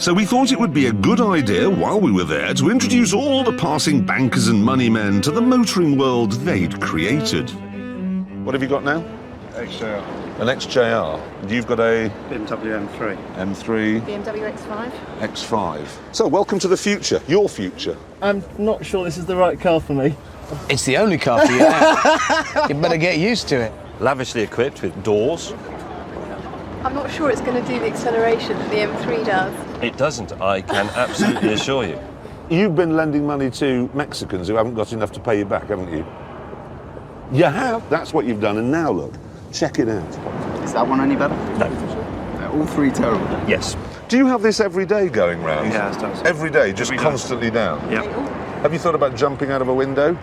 So we thought it would be a good idea while we were there to introduce all the passing bankers and money men to the motoring world they'd created. What have you got now? XJR. An XJR. You've got a... BMW M3. M3. BMW X5. X5. So welcome to the future, your future. I'm not sure this is the right car for me. It's the only car for you now. You better get used to it. Lavishly equipped with doors. I'm not sure it's going to do the acceleration that the M3 does. It doesn't, I can absolutely assure you. You've been lending money to Mexicans who haven't got enough to pay you back, haven't you? You have. That's what you've done. And now look, check it out. Is that one any better? No. They're all three terrible. Yes. Do you have this every day going round? Yeah, it's done. Every day, just Every day. constantly down? Yeah. Have you thought about jumping out of a window?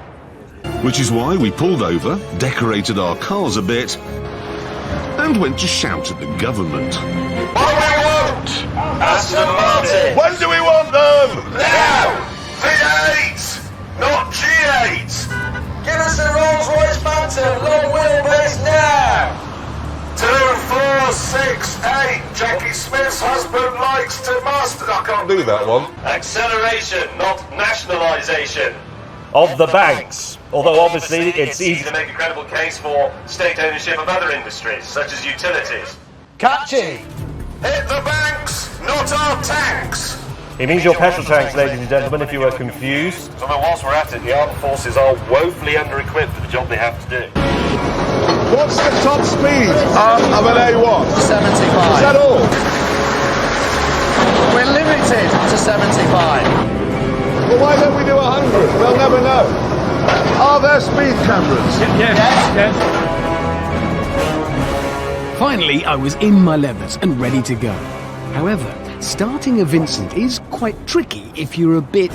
Which is why we pulled over, decorated our cars a bit, and went to shout at the government. What do we want? Aston Martin. When do we want them? Now! V8, not G8. Give us the Rolls-Royce Phantom, long wheelbase now. 2468. Jackie Smith's husband likes to master. I can't Do that one. Acceleration, not nationalisation. Of the banks. Although obviously it's easy to make a credible case for state ownership of other industries, such as utilities. Catchy! Hit the banks, not our tanks. It means your petrol tanks, ladies and gentlemen, if you were confused. So whilst we're at it, the armed forces are woefully under-equipped for the job they have to do. What's the top speed of an A1? 75. Is that all? We're limited to 75. Well, why don't we do 100? They'll never know. Are there speed cameras? Yes. Finally, I was in my leathers and ready to go. However, starting a Vincent is quite tricky if you're a bit,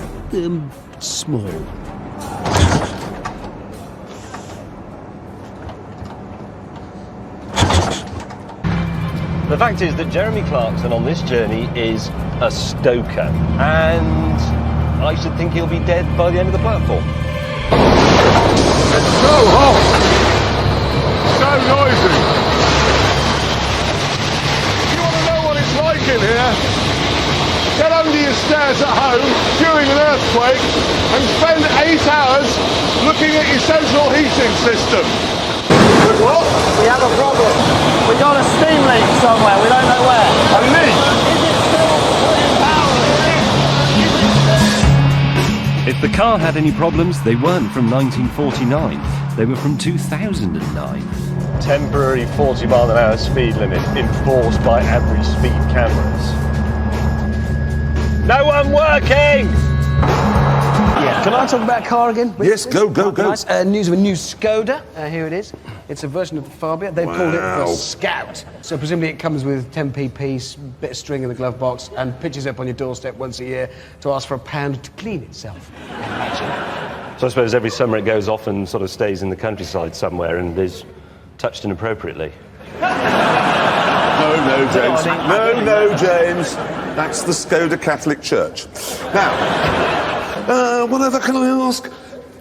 small. The fact is that Jeremy Clarkson on this journey is a stoker, and I should think he'll be dead by the end of the platform. It's so hot! So noisy! You want to know what it's like in here? Get under your stairs at home during an earthquake and spend 8 hours looking at your central heating system. What? We have a problem. We got a steam leak somewhere. We don't know where. A leak? If the car had any problems, they weren't from 1949. They were from 2009. Temporary 40 mile an hour speed limit enforced by average speed cameras. No one working! Can I talk about a car again? Yes, go. Nice. News of a new Skoda. Here it is. It's a version of the Fabia. They've called it the Scout. So presumably it comes with 10p piece, bit of string in the glove box, and pitches up on your doorstep once a year to ask for £1 to clean itself. So I suppose every summer it goes off and sort of stays in the countryside somewhere and is touched inappropriately. No, James. No, James. That's the Skoda Catholic Church. Now, what other can I ask?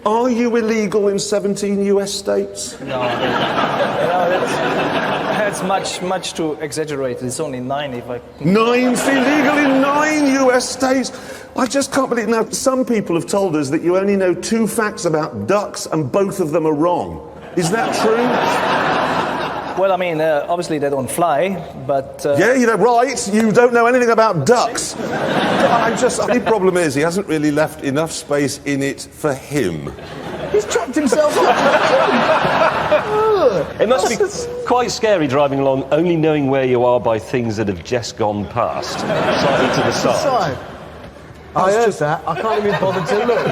Are you illegal in 17 US states? No, that's much too exaggerated. It's only 9 if I... 9's illegal in 9 US states? I just can't believe. Now, some people have told us that you only know 2 facts about ducks and both of them are wrong. Is that true? Well, I mean, obviously they don't fly, but... Yeah, you know, right. You don't know anything about ducks. The only problem is he hasn't really left enough space in it for him. He's trapped himself up. It must be quite scary driving along only knowing where you are by things that have just gone past. Slightly to the side. I heard that. I can't even bother to look.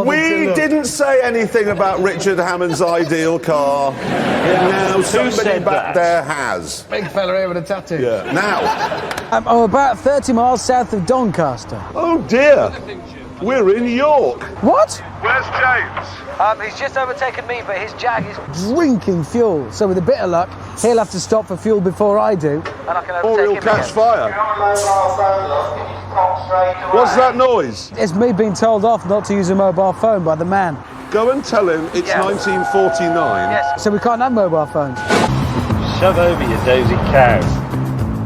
We didn't say anything about Richard Hammond's ideal car. Now somebody back there has. Big fella here with a tattoo. Yeah. Now. I'm about 30 miles south of Doncaster. Oh dear. We're in York. What? Where's James? He's just overtaken me, but his Jag is drinking fuel. So with a bit of luck, he'll have to stop for fuel before I do. And I can overtake or he'll him catch again. fire. What's that noise? It's me being told off not to use a mobile phone by the man. Go and tell him it's 1949. Yes. So we can't have mobile phones. Shove over, you dozy cow.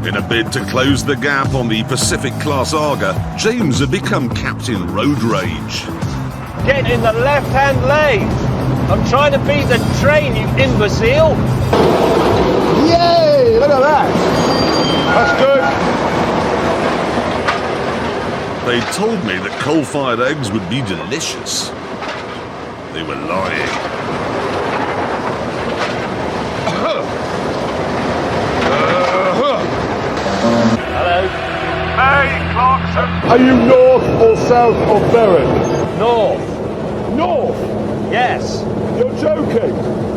In a bid to close the gap on the Pacific-class Arga, James had become Captain Road Rage. Get in the left-hand lane. I'm trying to beat the train, you imbecile. Yay! Look at that. That's good. They told me that coal-fired eggs would be delicious. They were lying. Hello. Hey, Clarkson. Are you north or south of Berwick? North. North? Yes. You're joking?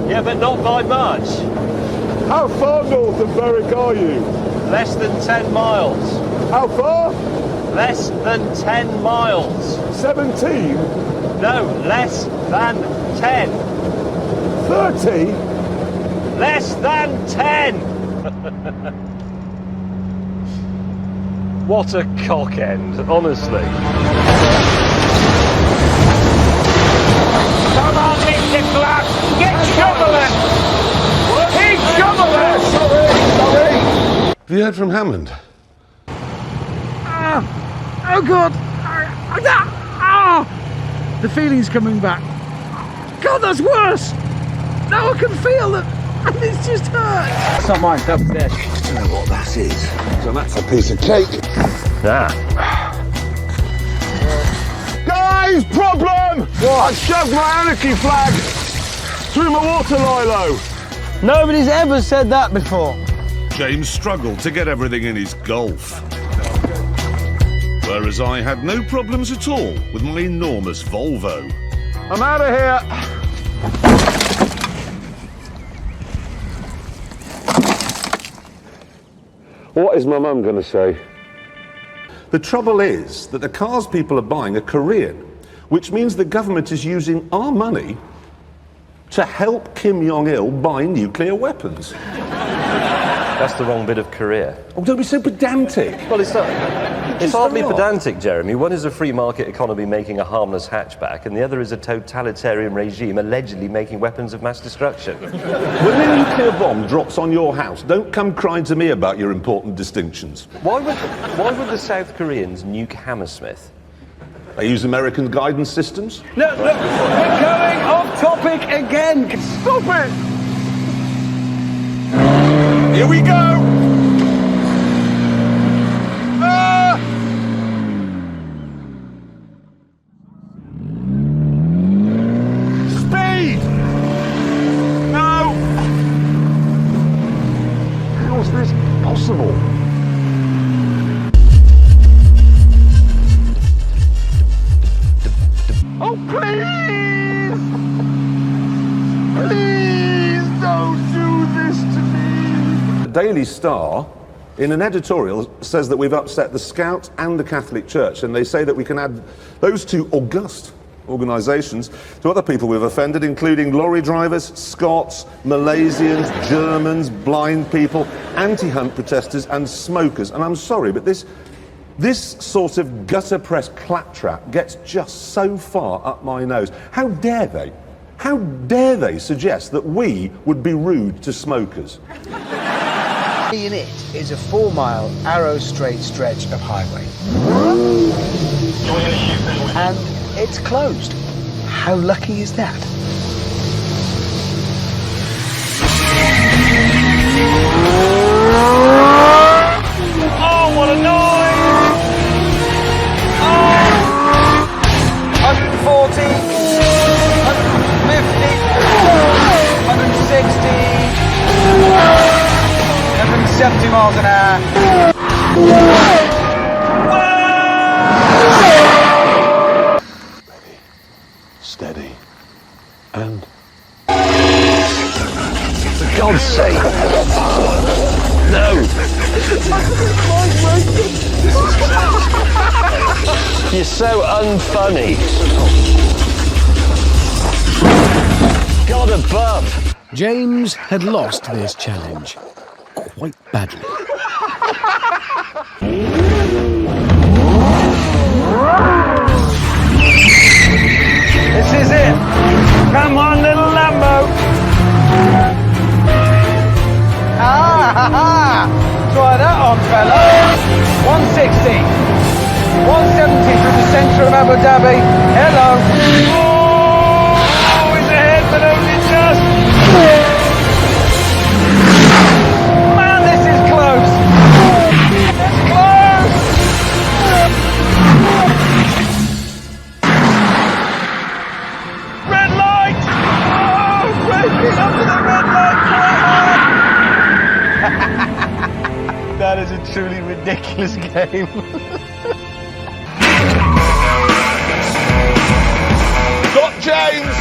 Yeah, but not by much. How far north of Berwick are you? Less than 10 miles. How far? Less than 10 miles. 17? No, less than 10. 30? Less than 10! What a cock end, honestly. Come on, Mr. Clark, get shoveling! Keep shoveling! Sorry. Have you heard from Hammond? Oh God! The feeling's coming back. God, that's worse! Now I can feel it, and it's just hurt. It's not mine, that was theirs. I don't know what that is. So that's a piece of cake. Ah. Guys, problem! What? I shoved my anarchy flag through my water lilo. Nobody's ever said that before. James struggled to get everything in his Golf. Whereas I had no problems at all with my enormous Volvo. I'm out of here. What is my mum going to say? The trouble is that the cars people are buying are Korean, which means the government is using our money to help Kim Jong-il buy nuclear weapons. That's the wrong bit of Korea. Oh, don't be so pedantic. Well, it's not. It's hardly not. pedantic, Jeremy. One is a free market economy making a harmless hatchback, and the other is a totalitarian regime allegedly making weapons of mass destruction. When a nuclear bomb drops on your house, don't come crying to me about your important distinctions. Why would the South Koreans nuke Hammersmith? They use American guidance systems. Look, we're going off topic again. Stop it! Here we go. Speed! No! How is this possible? Oh, please! Please don't do this to me! The Daily Star, in an editorial, says that we've upset the Scouts and the Catholic Church, and they say that we can add those two august organisations to other people we've offended, including lorry drivers, Scots, Malaysians, Germans, blind people, anti-hunt protesters and smokers. And I'm sorry, but this sort of gutter press claptrap gets just so far up my nose. How dare they? How dare they suggest that we would be rude to smokers? In it is a 4-mile arrow straight stretch of highway. And it's closed. How lucky is that? Oh, what a noise! Oh! 140, 150, 160, 170 miles an hour. Steady. And... For God's sake! No! You're so unfunny. God above! James had lost this challenge quite badly. This is it! Come on, little Lambo! Ah, ha, ha. Try that on of Abu Dhabi. Hello. Oh, it's ahead, but only just. Man, this is close. It's close. Red light! Oh, breaking up to the red light quite hard. That is a truly ridiculous game. Got James!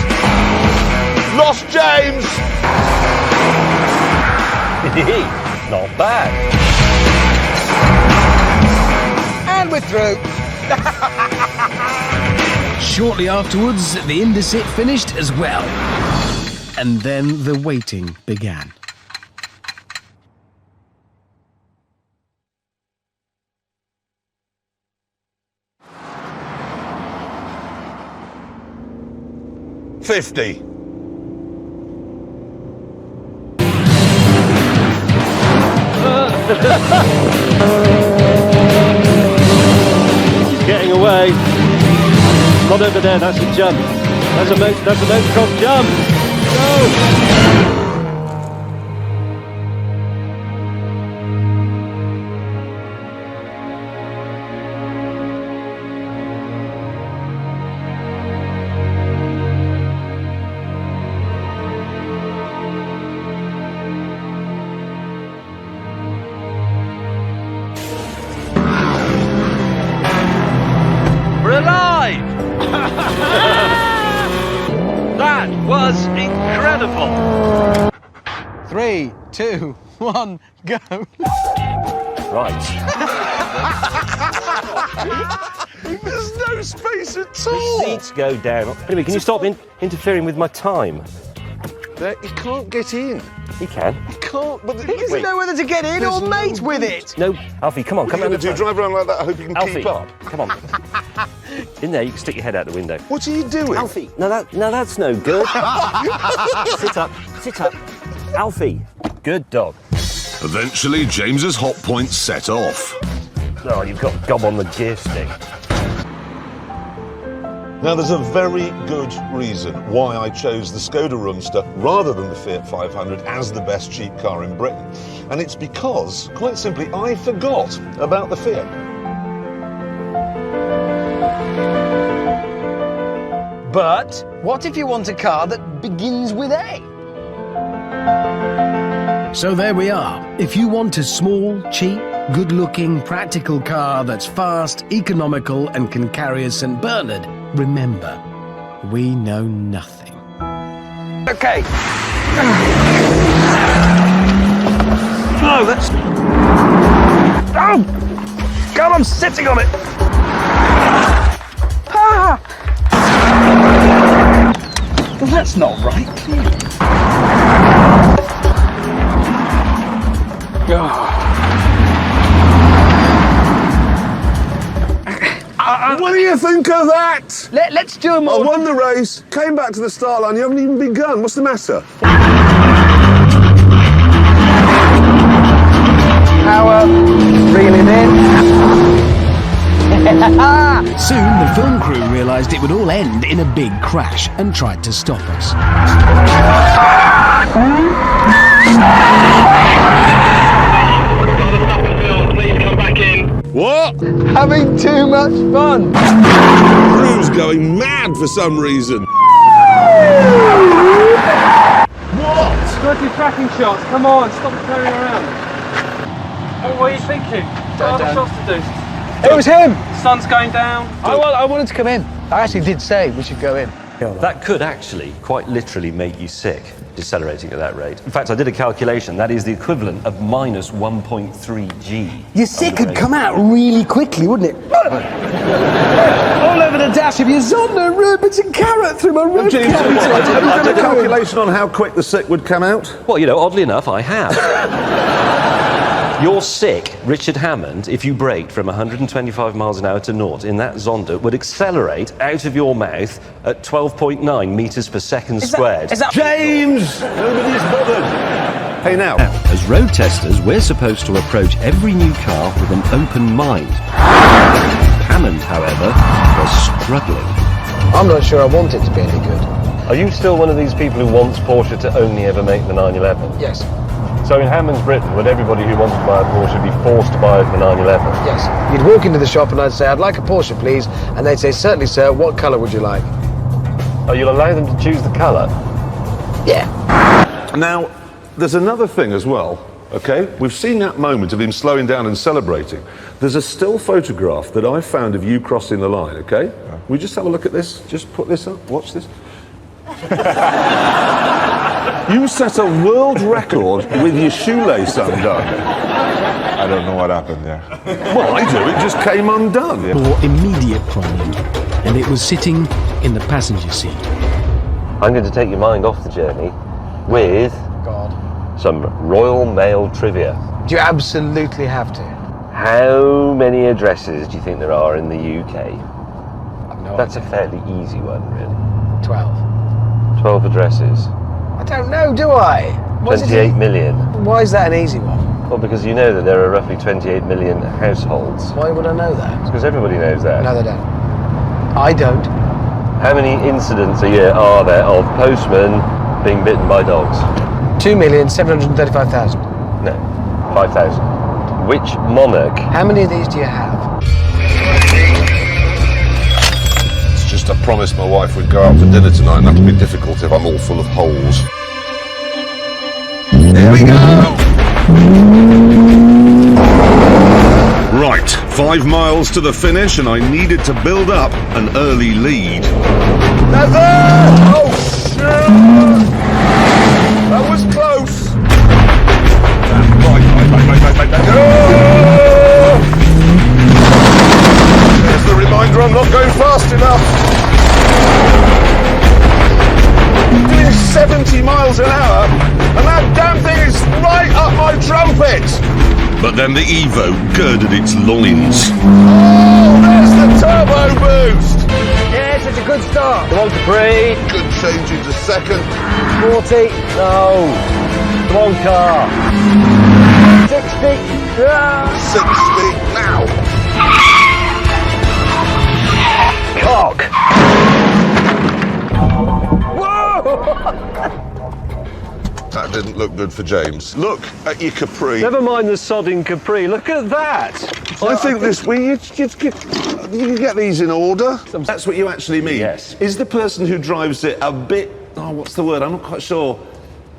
Lost James! Not bad. And we're through. Shortly afterwards, the Indesit finished as well. And then the waiting began. $50. He's getting away. Not over there, that's a jump. That's a motocross jump. No! We're alive! That was incredible! 3, 2, 1, go. Right. There's no space at The all! seats go down. Anyway, can you stop interfering with my time? You can't get in. You can. You can't. But He doesn't know whether to get in or mate with it. No, Alfie, come on, What are you going to do? Drive around like that? I hope you can Alfie, keep up. come on. In there, you can stick your head out the window. What are you doing? Alfie, no, that's no good. Sit up, sit up. Alfie, good dog. Eventually, James's hot points set off. Oh, you've got gob on the gear stick. Now, there's a very good reason why I chose the Skoda Roomster rather than the Fiat 500 as the best cheap car in Britain. And it's because, quite simply, I forgot about the Fiat. But what if you want a car that begins with A? So there we are. If you want a small, cheap, good-looking, practical car that's fast, economical, and can carry a St. Bernard, remember, we know nothing. Okay. No, that's... Oh! God, I'm sitting on it. Ah! Well, that's not right. What do you think of that? Let's do a I more... won the race, came back to the start line, you haven't even begun. What's the matter? Power. Reeling in. Soon, the film crew realised it would all end in a big crash and tried to stop us. Please come back in. What? Having too much fun. Crew's going mad for some reason. What? Got your tracking shots. Come on, stop carrying around. Oh, what are you thinking? What other shots to do? It was him. Sun's going down. I wanted to come in. I actually did say we should go in. That could actually, quite literally, make you sick, decelerating at that rate. In fact, I did a calculation. That is the equivalent of minus 1.3 G. Your sick could come out really quickly, wouldn't it? All over the dash of your Zonda, Rupert and Carrot through my road. James, have you done a calculation on how quick the sick would come out? Well, you know, oddly enough, I have. Your sick, Richard Hammond, if you braked from 125 miles an hour to naught in that Zonda, would accelerate out of your mouth at 12.9 metres per second squared. James! Nobody's bothered. Hey, now. As road testers, we're supposed to approach every new car with an open mind. Hammond, however, was struggling. I'm not sure I want it to be any good. Are you still one of these people who wants Porsche to only ever make the 911? Yes. So in Hammond's Britain, would everybody who wanted to buy a Porsche be forced to buy the 911? Yes. You'd walk into the shop and I'd say, I'd like a Porsche, please. And they'd say, certainly, sir. What colour would you like? Oh, you'll allow them to choose the colour? Yeah. Now, there's another thing as well, okay? We've seen that moment of him slowing down and celebrating. There's a still photograph that I found of you crossing the line, okay? We just have a look at this. Just put this up. Watch this. You set a world record with your shoelace undone. I don't know what happened there. Well, I do. It just came undone. Or immediate problem, and it was sitting in the passenger seat. I'm going to take your mind off the journey with some Royal Mail trivia. Do you absolutely have to? How many addresses do you think there are in the UK? No That's idea. a fairly easy one, really. 12. 12 addresses. I don't know, do I? 28 million. Why is that an easy one? Well, because you know that there are roughly 28 million households. Why would I know that? Because everybody knows that. No, they don't. I don't. How many incidents a year are there of postmen being bitten by dogs? 2,735,000. No, 5,000. Which monarch? How many of these do you have? It's just I promised my wife we'd go out for dinner tonight, and that'll be difficult if I'm all full of holes. Here we go! Right, 5 miles to the finish, and I needed to build up an early lead. That's it! Oh, shit! That was close! Right. Oh! There's the reminder I'm not going fast enough. Doing 70 miles an hour, and that damn thing is right up my trumpet! But then the Evo girded its loins. Oh, there's the turbo boost! Yes, it's a good start. Come on, Capri. Good change into second. 40. No. Come on, car. 60. 60 now. Cock. That didn't look good for James. Look at your Capri. Never mind the sodding Capri. Look at that. I think this. You can get these in order. That's what you actually mean. Yes. Is the person who drives it a bit? Oh, what's the word? I'm not quite sure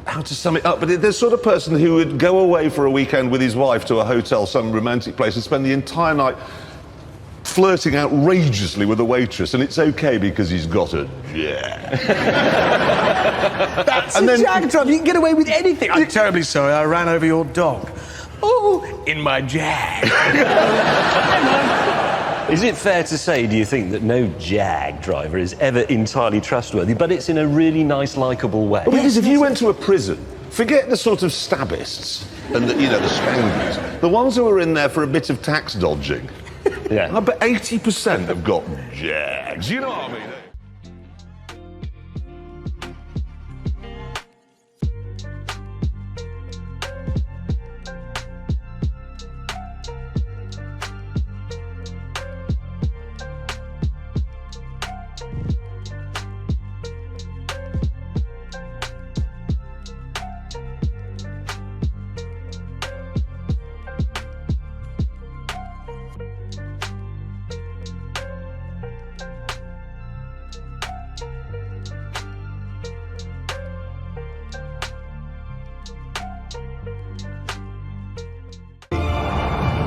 how to sum it up. But the sort of person who would go away for a weekend with his wife to a hotel, some romantic place, and spend the entire night flirting outrageously with a waitress, and it's okay because he's got a Jag. That's And a then- Jag drive. You can get away with anything. I'm terribly sorry. I ran over your dog. Oh, in my Jag. Is it fair to say, do you think, that no Jag driver is ever entirely trustworthy, but it's in a really nice, likeable way? Well, because if you went to a prison, forget the sort of stabbists and the scoundrels, the ones who are in there for a bit of tax dodging. Yeah. I bet 80% have got Jags. You know what I mean?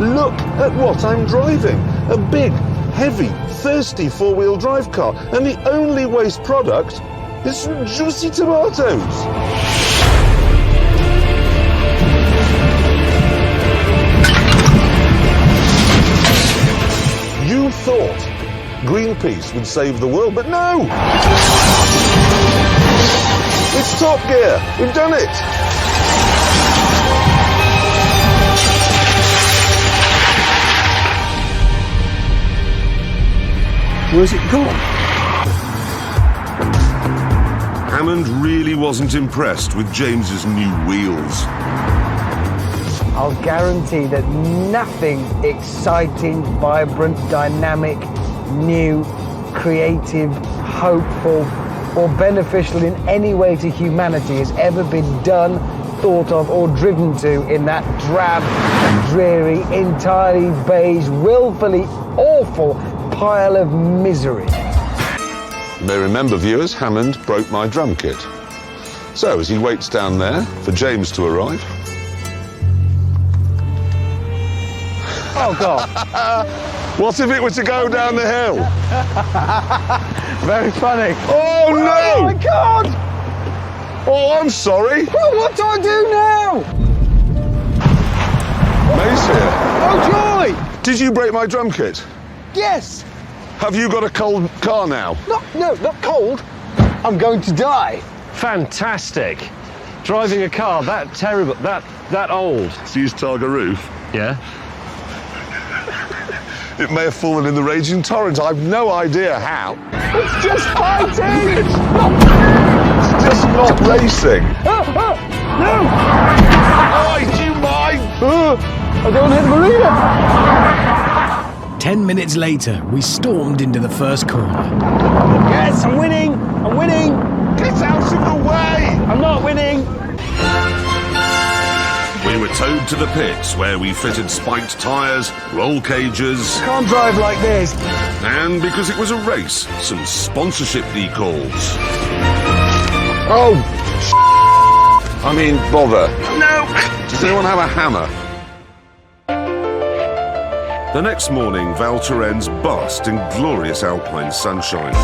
Look at what I'm driving. A big, heavy, thirsty four-wheel drive car. And the only waste product is some juicy tomatoes. You thought Greenpeace would save the world, but no! It's Top Gear. We've done it. Where's it gone? Hammond really wasn't impressed with James's new wheels. I'll guarantee that nothing exciting, vibrant, dynamic, new, creative, hopeful, or beneficial in any way to humanity has ever been done, thought of, or driven to in that drab, dreary, entirely beige, willfully awful pile of misery. You may remember, viewers, Hammond broke my drum kit. So, as he waits down there for James to arrive... Oh, God. What if it were to go down the hill? Very funny. Oh, no! Oh, my God! Oh, I'm sorry. Well, what do I do now? May's here. Oh, joy! Did you break my drum kit? Yes. Have you got a cold car now? No, not cold. I'm going to die. Fantastic. Driving a car that terrible, that old. To use Targa roof? Yeah. It may have fallen in the raging torrent. I've no idea how. It's just fighting! It's just not racing. No! Oh, do you mind? I don't hit Marina! 10 minutes later, we stormed into the first corner. Yes, I'm winning! I'm winning! Get out of the way! I'm not winning! We were towed to the pits where we fitted spiked tyres, roll cages... Can't drive like this. And because it was a race, some sponsorship decals. Oh, I mean, bother. no! Does anyone have a hammer? The next morning, Val Thorens basked in glorious alpine sunshine.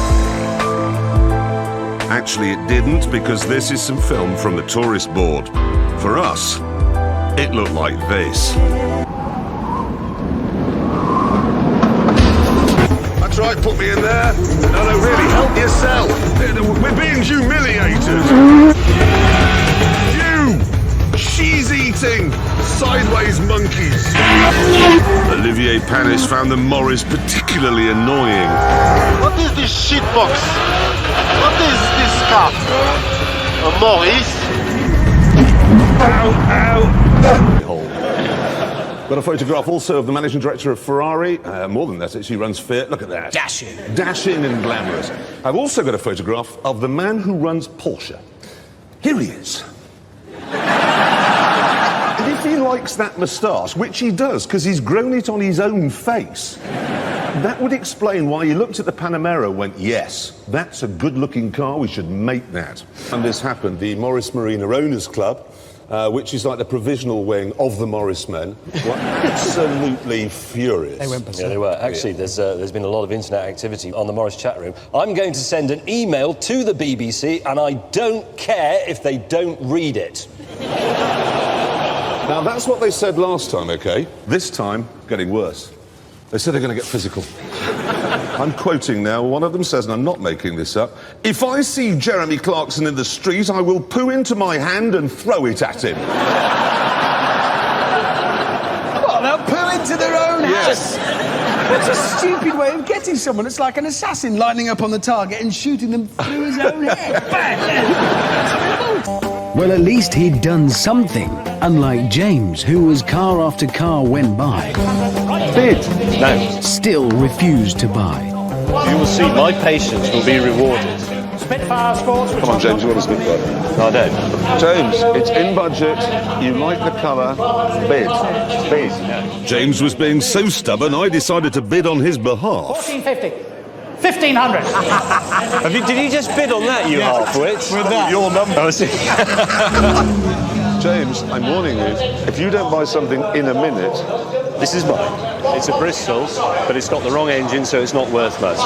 Actually, it didn't, because this is some film from the tourist board. For us, it looked like this. That's right, put me in there. No, really, help yourself. We're being humiliated. You cheese-eating, sideways monkeys. Olivier Panis found the Morris particularly annoying. What is this shitbox? What is this car? A Morris? Ow, ow. Got a photograph also of the managing director of Ferrari. More than that, she runs Fiat. Look at that. Dashing. Dashing and glamorous. I've also got a photograph of the man who runs Porsche. Here he is. And if he likes that moustache, which he does, because he's grown it on his own face, that would explain why he looked at the Panamera and went, yes, that's a good-looking car, we should make that. And this happened, the Morris Marina Owners Club, which is like the provisional wing of the Morris men, were absolutely furious. They went berserk. Yeah, they were. Actually, there's been a lot of internet activity on the Morris chat room. I'm going to send an email to the BBC, and I don't care if they don't read it. Now, that's what they said last time, OK? This time, getting worse. They said they're going to get physical. I'm quoting now. One of them says, and I'm not making this up, if I see Jeremy Clarkson in the street, I will poo into my hand and throw it at him. What, they'll poo into their own Yes. house? What's a stupid way of getting someone? It's like an assassin lining up on the target and shooting them through his own head. Bang! Well, at least he'd done something, unlike James, who, as car after car went by, Bid. No. still refused to buy. You will see my patience will be rewarded. Spitfire Sports. Come on, James, you want to speak about it? No, I don't. James, it's in budget, you like the colour, bid. Bid. James was being so stubborn, I decided to bid on his behalf. 1450. 1500. Did you just bid on that, you half-wit? With that. Your number. Oh, I see. James, I'm warning you, if you don't buy something in a minute... This is mine. It's a Bristol, but it's got the wrong engine, so it's not worth much.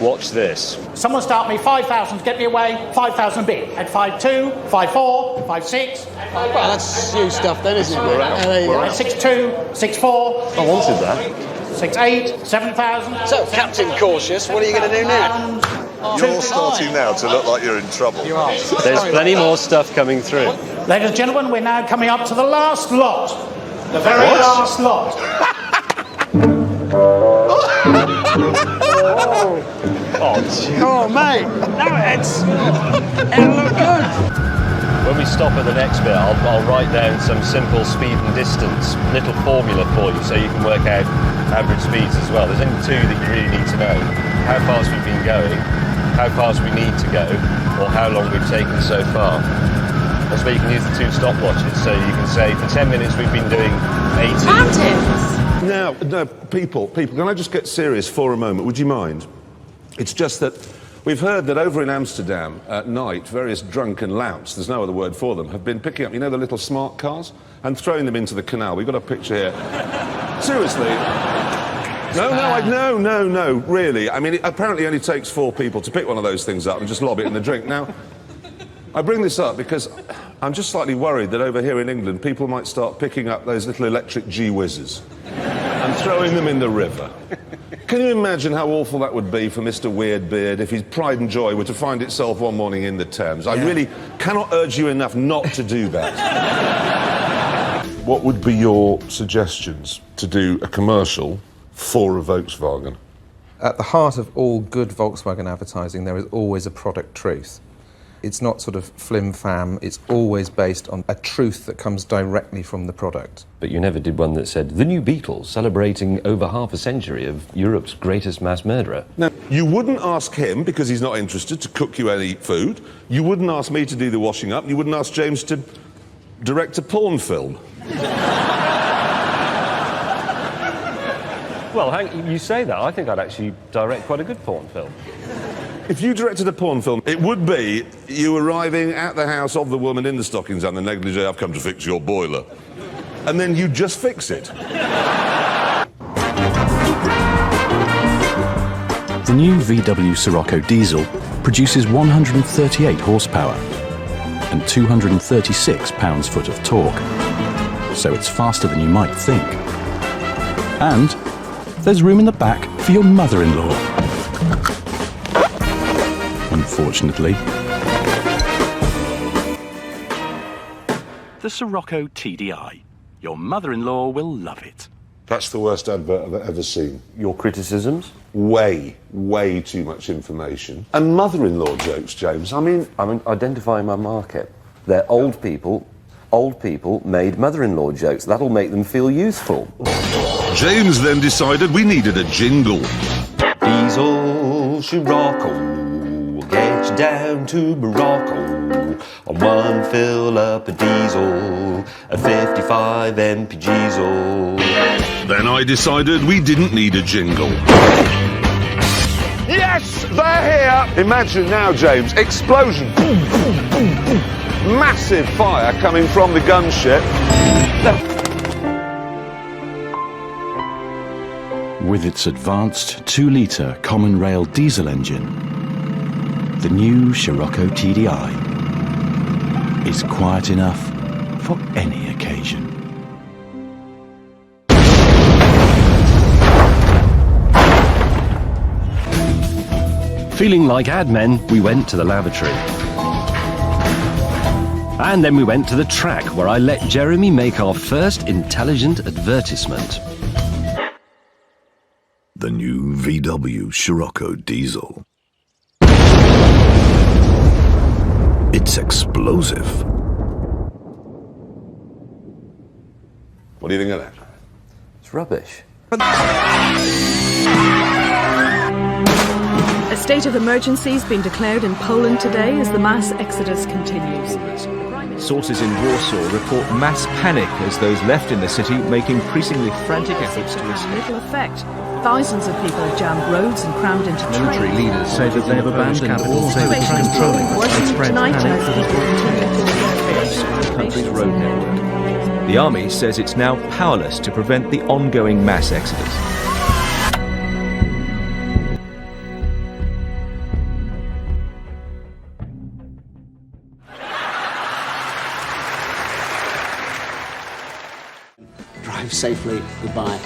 Watch this. Someone start me 5,000 to get me away, 5,000 bid. At 5.2, 5.4, 5.6. Well, that's you stuff then, isn't it? We're out. At 6.2, 6.4. I wanted that. 6.8, 7,000. So, Captain Cautious, what are you going to do now? You're starting now to look like you're in trouble. You are. There's plenty more stuff coming through. Ladies and gentlemen, we're now coming up to the last lot. The very last lot. Oh, mate, no, it'll look good. When we stop at the next bit, I'll write down some simple speed and distance little formula for you so you can work out average speeds as well. There's only two that you really need to know. How fast we've been going, how fast we need to go, or how long we've taken so far. That's where you can use the two stopwatches. So you can say, for 10 minutes we've been doing 80. Mountains! Now, no, people, can I just get serious for a moment? Would you mind? It's just that we've heard that over in Amsterdam at night, various drunken louts, there's no other word for them, have been picking up, you know, the little smart cars and throwing them into the canal. We've got a picture here. Seriously. No, really. I mean, it apparently only takes 4 people to pick one of those things up and just lob it in the drink. Now, I bring this up because I'm just slightly worried that over here in England, people might start picking up those little electric gee-whizzes and throwing them in the river. Can you imagine how awful that would be for Mr. Weirdbeard if his pride and joy were to find itself one morning in the Thames? I really cannot urge you enough not to do that. What would be your suggestions to do a commercial for a Volkswagen? At the heart of all good Volkswagen advertising, there is always a product truth. It's not sort of flim-flam, it's always based on a truth that comes directly from the product. But you never did one that said, the new Beatles, celebrating over half a century of Europe's greatest mass murderer. Now, you wouldn't ask him, because he's not interested, to cook you any food. You wouldn't ask me to do the washing up. You wouldn't ask James to direct a porn film. Well, you say that. I think I'd actually direct quite a good porn film. If you directed a porn film, it would be you arriving at the house of the woman in the stockings and the negligee, I've come to fix your boiler. And then you just fix it. The new VW Scirocco diesel produces 138 horsepower and 236 pounds-foot of torque. So it's faster than you might think. And there's room in the back for your mother-in-law. Unfortunately. The Scirocco TDI. Your mother-in-law will love it. That's the worst advert I've ever seen. Your criticisms? Way too much information. And mother-in-law jokes, James. I'm identifying my market. They're old people made mother-in-law jokes. That'll make them feel useful. James then decided we needed a jingle. Diesel Scirocco will get you down to Morocco. On one fill up a diesel, a 55 mpg. Then I decided we didn't need a jingle. Yes, they're here! Imagine now, James, explosion. Boom, boom, boom, boom. Massive fire coming from the gunship. With its advanced 2-litre common rail diesel engine, the new Scirocco TDI is quiet enough for any occasion. Feeling like ad men, we went to the lavatory. And then we went to the track, where I let Jeremy make our first intelligent advertisement. The new VW Scirocco diesel. It's explosive. What do you think of that? It's rubbish. A state of emergency has been declared in Poland today as the mass exodus continues. Sources in Warsaw report mass panic as those left in the city make increasingly frantic efforts to escape. Little effect. Thousands of people have jammed roads and crammed into trains. Military leaders say that they've abandoned all hope of controlling the widespread panic that has the country's road network. The army says it's now powerless to prevent the ongoing mass exodus. Drive safely. Goodbye.